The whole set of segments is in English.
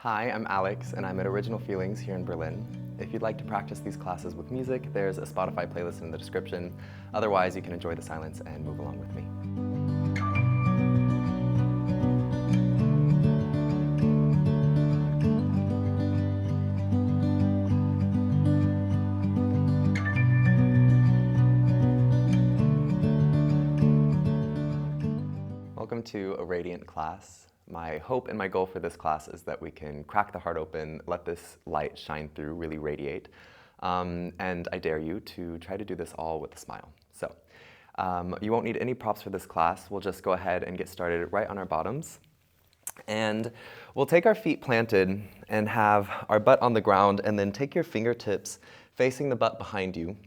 Hi, I'm Alex, and I'm at Original Feelings here in Berlin. If you'd like to practice these classes with music, there's a Spotify playlist in the description. Otherwise, you can enjoy the silence and move along with me. Welcome to a radiant class. My hope and my goal for this class is that we can crack the heart open, let this light shine through, really radiate. And I dare you to try to do this all with a smile. So you won't need any props for this class. We'll just go ahead and get started right on our bottoms. And we'll take our feet planted and have our butt on the ground, and then take your fingertips facing the butt behind you.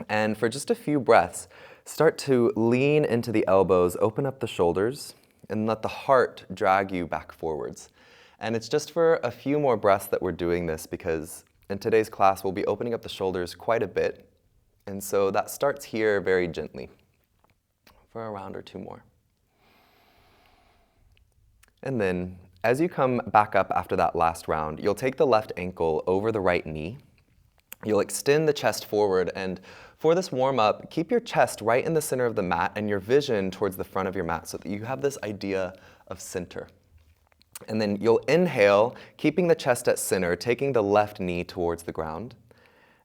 And for just a few breaths, start to lean into the elbows, open up the shoulders, and let the heart drag you back forwards. And it's just for a few more breaths that we're doing this, because in today's class we'll be opening up the shoulders quite a bit. And so that starts here very gently for a round or two more. And then as you come back up after that last round, you'll take the left ankle over the right knee. You'll extend the chest forward, and for this warm-up, keep your chest right in the center of the mat and your vision towards the front of your mat so that you have this idea of center. And then you'll inhale, keeping the chest at center, taking the left knee towards the ground.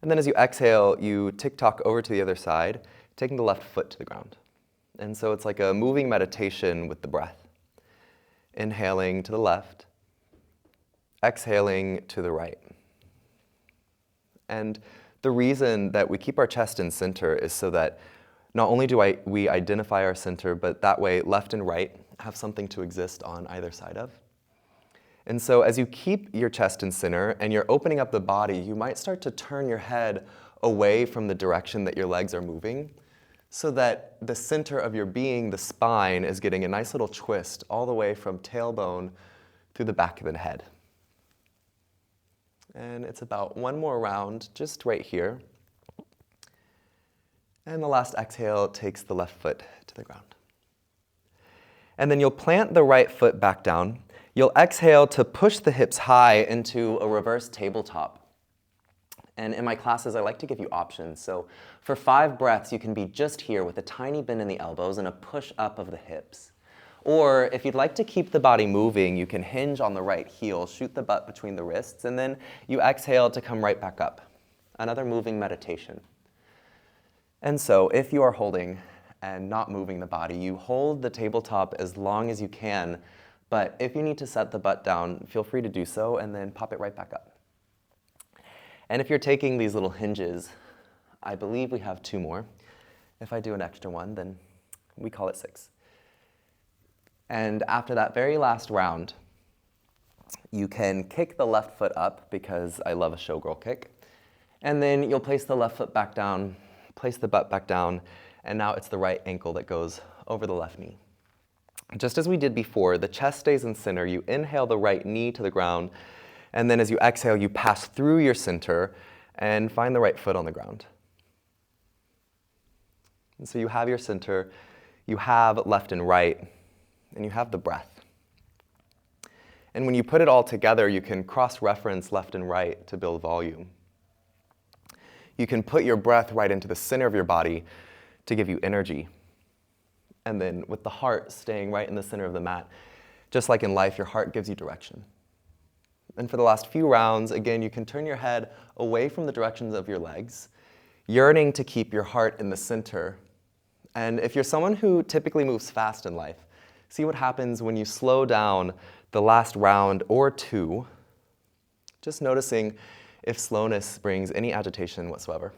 And then as you exhale, you tick-tock over to the other side, taking the left foot to the ground. And so it's like a moving meditation with the breath. Inhaling to the left, exhaling to the right. And the reason that we keep our chest in center is so that not only do we identify our center, but that way left and right have something to exist on either side of. And so as you keep your chest in center and you're opening up the body, you might start to turn your head away from the direction that your legs are moving, so that the center of your being, the spine, is getting a nice little twist all the way from tailbone through the back of the head. And it's about one more round, just right here. And the last exhale takes the left foot to the ground. And then you'll plant the right foot back down. You'll exhale to push the hips high into a reverse tabletop. And in my classes, I like to give you options. So for 5 breaths, you can be just here with a tiny bend in the elbows and a push up of the hips. Or if you'd like to keep the body moving, you can hinge on the right heel, shoot the butt between the wrists, and then you exhale to come right back up. Another moving meditation. And so if you are holding and not moving the body, you hold the tabletop as long as you can, but if you need to set the butt down, feel free to do so and then pop it right back up. And if you're taking these little hinges, I believe we have 2 more. If I do an extra one, then we call it 6. And after that very last round, you can kick the left foot up, because I love a showgirl kick. And then you'll place the left foot back down, place the butt back down, and now it's the right ankle that goes over the left knee. Just as we did before, the chest stays in center. You inhale the right knee to the ground, and then as you exhale, you pass through your center and find the right foot on the ground. And so you have your center, you have left and right, and you have the breath. And when you put it all together, you can cross-reference left and right to build volume. You can put your breath right into the center of your body to give you energy. And then with the heart staying right in the center of the mat, just like in life, your heart gives you direction. And for the last few rounds, again, you can turn your head away from the directions of your legs, yearning to keep your heart in the center. And if you're someone who typically moves fast in life, see what happens when you slow down the last round or 2, just noticing if slowness brings any agitation whatsoever.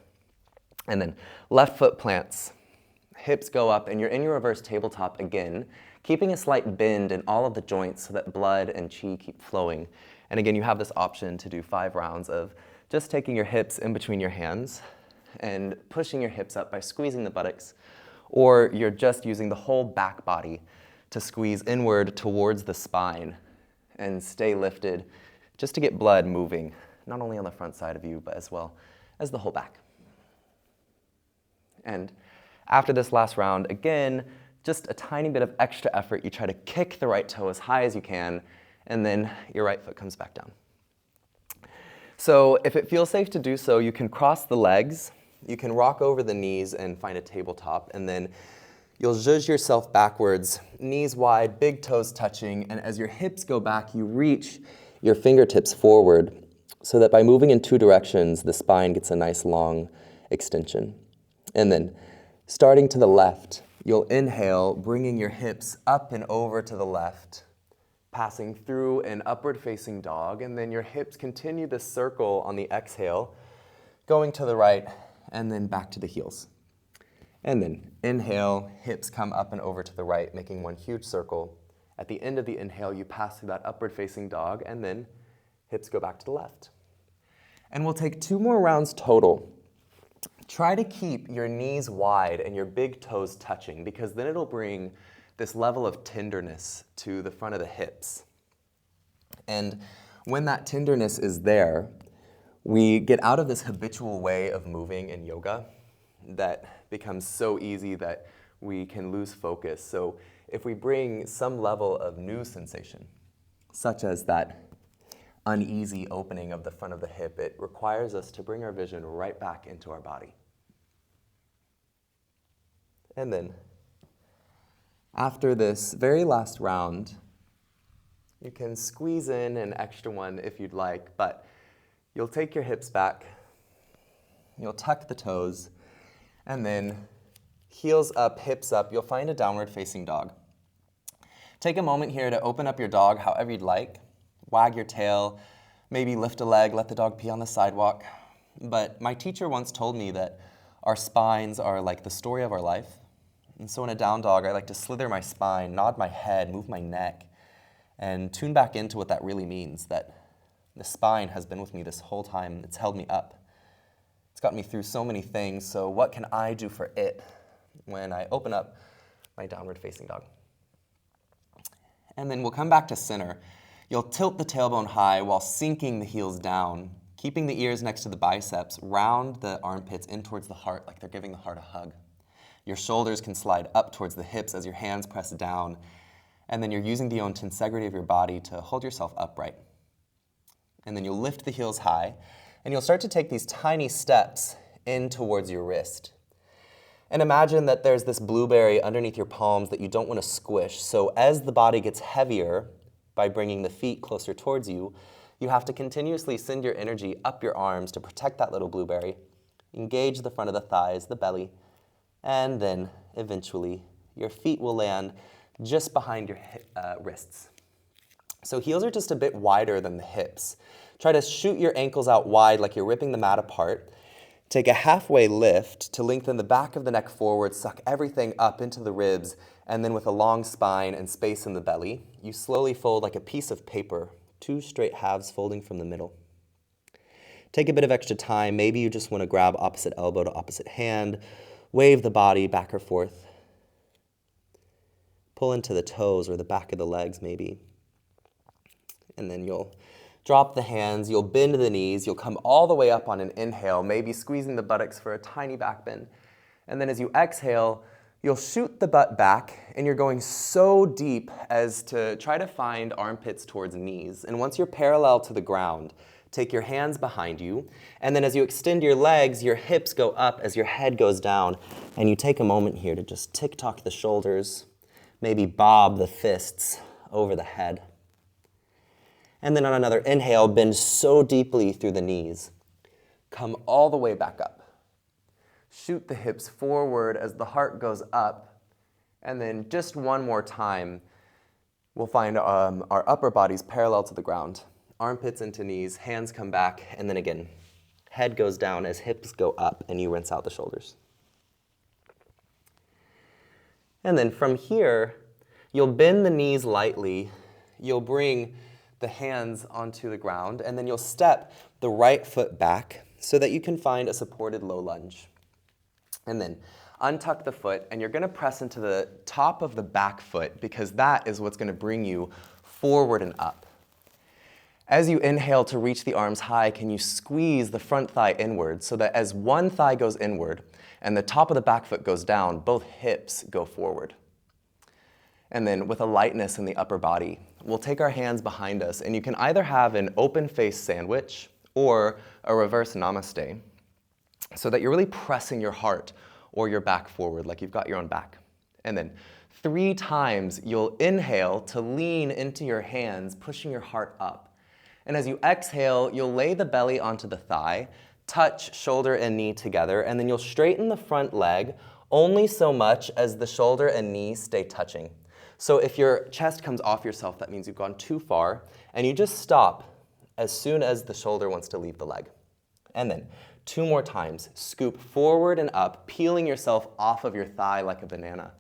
And then left foot plants, hips go up, and you're in your reverse tabletop again, keeping a slight bend in all of the joints so that blood and qi keep flowing. And again, you have this option to do 5 rounds of just taking your hips in between your hands and pushing your hips up by squeezing the buttocks, or you're just using the whole back body to squeeze inward towards the spine and stay lifted, just to get blood moving, not only on the front side of you, but as well as the whole back. And after this last round, again, just a tiny bit of extra effort. You try to kick the right toe as high as you can, and then your right foot comes back down. So if it feels safe to do so, you can cross the legs, you can rock over the knees and find a tabletop, and then you'll zhuzh yourself backwards, knees wide, big toes touching, and as your hips go back, you reach your fingertips forward so that by moving in two directions, the spine gets a nice long extension. And then starting to the left, you'll inhale, bringing your hips up and over to the left, passing through an upward facing dog, and then your hips continue this circle on the exhale, going to the right, and then back to the heels. And then inhale, hips come up and over to the right, making one huge circle. At the end of the inhale, you pass through that upward facing dog, and then hips go back to the left. And we'll take 2 more rounds total. Try to keep your knees wide and your big toes touching, because then it'll bring this level of tenderness to the front of the hips. And when that tenderness is there, we get out of this habitual way of moving in yoga that becomes so easy that we can lose focus. So if we bring some level of new sensation, such as that uneasy opening of the front of the hip, it requires us to bring our vision right back into our body. And then, after this very last round, you can squeeze in an extra one if you'd like, but you'll take your hips back, you'll tuck the toes, and then heels up, hips up, you'll find a downward facing dog. Take a moment here to open up your dog however you'd like. Wag your tail, maybe lift a leg, let the dog pee on the sidewalk. But my teacher once told me that our spines are like the story of our life. And so in a down dog, I like to slither my spine, nod my head, move my neck, and tune back into what that really means, that the spine has been with me this whole time. It's held me up. It's gotten me through so many things, so what can I do for it when I open up my downward facing dog? And then we'll come back to center. You'll tilt the tailbone high while sinking the heels down, keeping the ears next to the biceps, round the armpits in towards the heart like they're giving the heart a hug. Your shoulders can slide up towards the hips as your hands press down, and then you're using the own tensegrity of your body to hold yourself upright. And then you'll lift the heels high, and you'll start to take these tiny steps in towards your wrist. And imagine that there's this blueberry underneath your palms that you don't want to squish. So as the body gets heavier, by bringing the feet closer towards you, you have to continuously send your energy up your arms to protect that little blueberry. Engage the front of the thighs, the belly, and then eventually your feet will land just behind your wrists. So heels are just a bit wider than the hips. Try to shoot your ankles out wide like you're ripping the mat apart. Take a halfway lift to lengthen the back of the neck forward, suck everything up into the ribs, and then with a long spine and space in the belly, you slowly fold like a piece of paper, 2 straight halves folding from the middle. Take a bit of extra time. Maybe you just want to grab opposite elbow to opposite hand, wave the body back or forth. Pull into the toes or the back of the legs maybe. And then you'll drop the hands, you'll bend the knees, you'll come all the way up on an inhale, maybe squeezing the buttocks for a tiny back bend. And then as you exhale, you'll shoot the butt back, and you're going so deep as to try to find armpits towards knees. And once you're parallel to the ground, take your hands behind you, and then as you extend your legs, your hips go up as your head goes down, and you take a moment here to just tick-tock the shoulders, maybe bob the fists over the head. And then on another inhale, bend so deeply through the knees. Come all the way back up. Shoot the hips forward as the heart goes up, and then just one more time, we'll find our upper bodies parallel to the ground. Armpits into knees, hands come back, and then again, head goes down as hips go up, and you rinse out the shoulders. And then from here, you'll bend the knees lightly, you'll bring the hands onto the ground, and then you'll step the right foot back so that you can find a supported low lunge. And then untuck the foot, and you're gonna press into the top of the back foot because that is what's gonna bring you forward and up. As you inhale to reach the arms high, can you squeeze the front thigh inward so that as one thigh goes inward and the top of the back foot goes down, both hips go forward. And then with a lightness in the upper body, we'll take our hands behind us, and you can either have an open face sandwich or a reverse namaste, so that you're really pressing your heart or your back forward like you've got your own back. And then 3 times you'll inhale to lean into your hands, pushing your heart up. And as you exhale, you'll lay the belly onto the thigh, touch shoulder and knee together, and then you'll straighten the front leg only so much as the shoulder and knee stay touching. So if your chest comes off yourself, that means you've gone too far, and you just stop as soon as the shoulder wants to leave the leg. And then 2 more times, scoop forward and up, peeling yourself off of your thigh like a banana,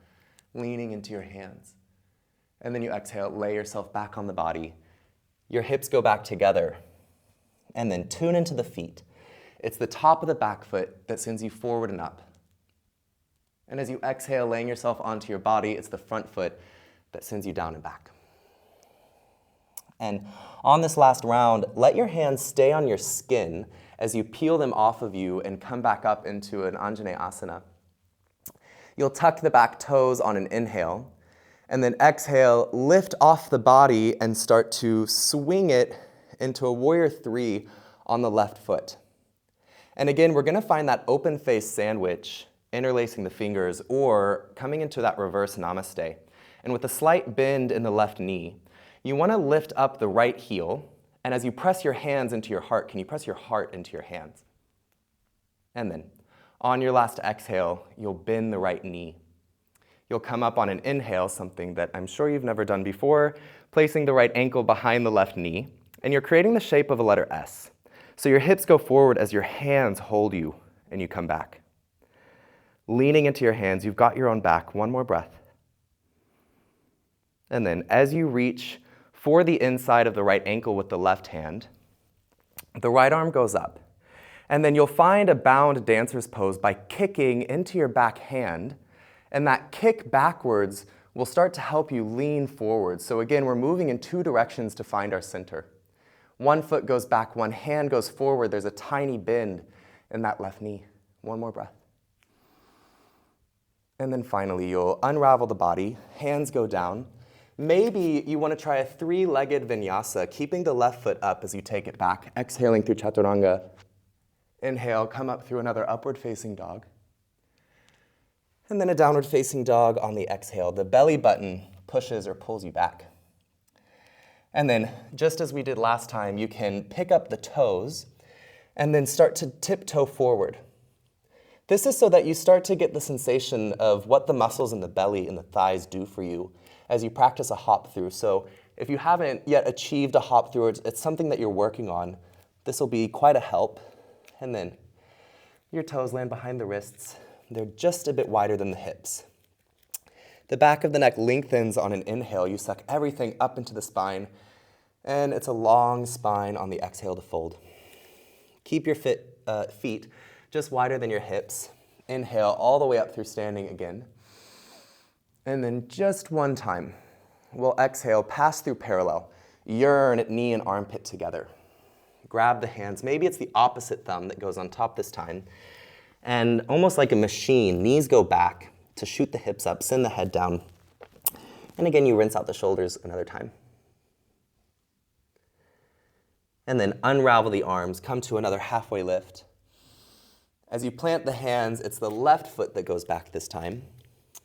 leaning into your hands. And then you exhale, lay yourself back on the body. Your hips go back together. And then tune into the feet. It's the top of the back foot that sends you forward and up. And as you exhale, laying yourself onto your body, it's the front foot that sends you down and back. And on this last round, let your hands stay on your skin as you peel them off of you and come back up into an Anjaneyasana. You'll tuck the back toes on an inhale, and then exhale, lift off the body and start to swing it into a warrior 3 on the left foot. And again, we're gonna find that open face sandwich, interlacing the fingers, or coming into that reverse namaste. And with a slight bend in the left knee, you wanna lift up the right heel, and as you press your hands into your heart, can you press your heart into your hands? And then, on your last exhale, you'll bend the right knee. You'll come up on an inhale, something that I'm sure you've never done before, placing the right ankle behind the left knee, and you're creating the shape of a letter S. So your hips go forward as your hands hold you, and you come back. Leaning into your hands, you've got your own back. 1 more breath. And then as you reach for the inside of the right ankle with the left hand, the right arm goes up. And then you'll find a bound dancer's pose by kicking into your back hand, and that kick backwards will start to help you lean forward. So again, we're moving in 2 directions to find our center. 1 foot goes back, 1 hand goes forward. There's a tiny bend in that left knee. 1 more breath. And then finally, you'll unravel the body, hands go down. Maybe you want to try a 3-legged vinyasa, keeping the left foot up as you take it back, exhaling through chaturanga. Inhale, come up through another upward facing dog. And then a downward facing dog on the exhale. The belly button pushes or pulls you back. And then, just as we did last time, you can pick up the toes and then start to tiptoe forward. This is so that you start to get the sensation of what the muscles in the belly and the thighs do for you as you practice a hop through. So if you haven't yet achieved a hop through, it's something that you're working on, this will be quite a help. And then your toes land behind the wrists. They're just a bit wider than the hips. The back of the neck lengthens on an inhale. You suck everything up into the spine, and it's a long spine on the exhale to fold. Keep your feet just wider than your hips. Inhale all the way up through standing again. And then just 1 time, we'll exhale, pass through parallel. Yearn at knee and armpit together. Grab the hands. Maybe it's the opposite thumb that goes on top this time. And almost like a machine, knees go back to shoot the hips up, send the head down. And again, you rinse out the shoulders another time. And then unravel the arms, come to another halfway lift. As you plant the hands, it's the left foot that goes back this time.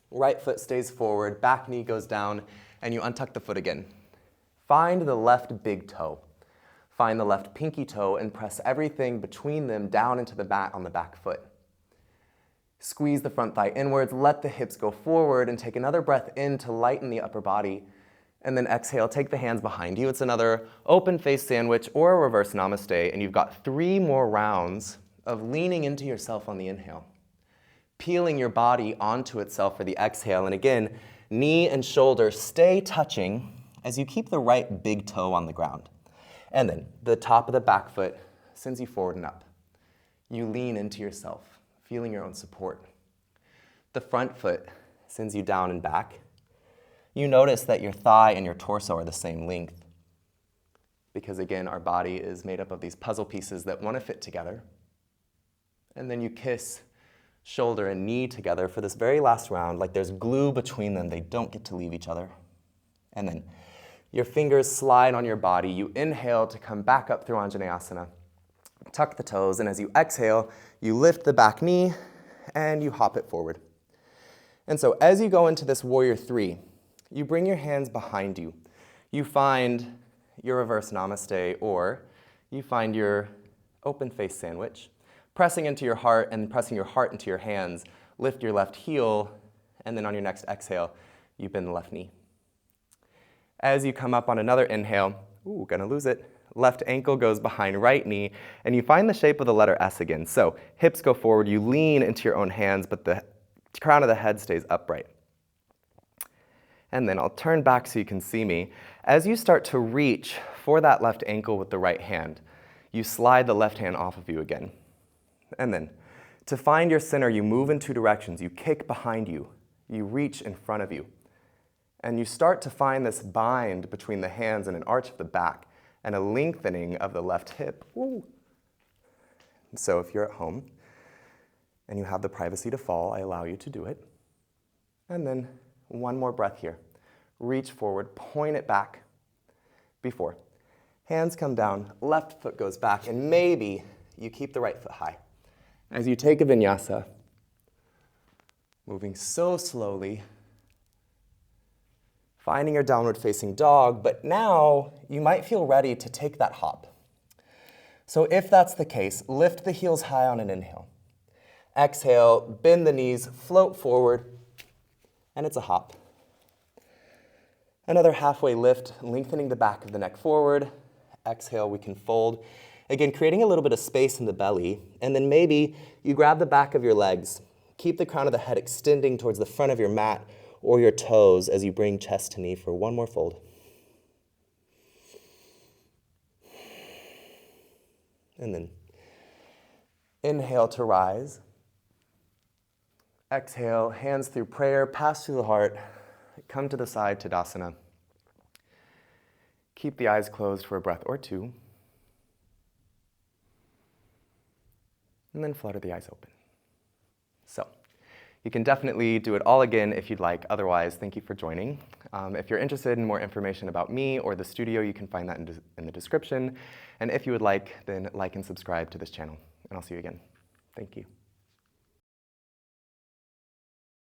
Right foot stays forward, back knee goes down, and you untuck the foot again. Find the left big toe. Find the left pinky toe and press everything between them down into the mat on the back foot. Squeeze the front thigh inwards, let the hips go forward, and take another breath in to lighten the upper body. And then exhale, take the hands behind you. It's another open face sandwich or a reverse namaste, and you've got 3 more rounds of leaning into yourself on the inhale. Peeling your body onto itself for the exhale. And again, knee and shoulder stay touching as you keep the right big toe on the ground. And then the top of the back foot sends you forward and up. You lean into yourself, feeling your own support. The front foot sends you down and back. You notice that your thigh and your torso are the same length. Because again, our body is made up of these puzzle pieces that want to fit together. And then you kiss shoulder and knee together for this very last round, like there's glue between them. They don't get to leave each other. And then Your fingers slide on your body. You inhale to come back up through Anjaneyasana. Tuck the toes, and as you exhale, you lift the back knee and you hop it forward. And so as you go into this warrior three, you bring your hands behind you. You find your reverse namaste, or you find your open face sandwich. Pressing into your heart and pressing your heart into your hands, lift your left heel, and then on your next exhale, you bend the left knee. As you come up on another inhale, ooh, gonna lose it. Left ankle goes behind right knee, and you find the shape of the letter S again. So hips go forward, you lean into your own hands, but the crown of the head stays upright. And then I'll turn back so you can see me. As you start to reach for that left ankle with the right hand, you slide the left hand off of you again. And then to find your center, you move in two directions. You kick behind you, you reach in front of you. And you start to find this bind between the hands and an arch of the back and a lengthening of the left hip. Woo. So if you're at home and you have the privacy to fall, I allow you to do it. And then one more breath here. Reach forward, point it back. Before. Hands come down, left foot goes back, and maybe you keep the right foot high. As you take a vinyasa, moving so slowly, finding your downward facing dog, but now you might feel ready to take that hop. So if that's the case, lift the heels high on an inhale. Exhale, bend the knees, float forward, and it's a hop. Another halfway lift, lengthening the back of the neck forward. Exhale, we can fold. Again, creating a little bit of space in the belly, and then maybe you grab the back of your legs. Keep the crown of the head extending towards the front of your mat or your toes as you bring chest to knee for one more fold. And then inhale to rise. Exhale, hands through prayer, pass through the heart, come to the side, Tadasana. Keep the eyes closed for a breath or two. And then flutter the eyes open. So, you can definitely do it all again if you'd like. Otherwise, thank you for joining. If you're interested in more information about me or the studio, you can find that in the description. And if you would like, then like and subscribe to this channel. And I'll see you again. Thank you.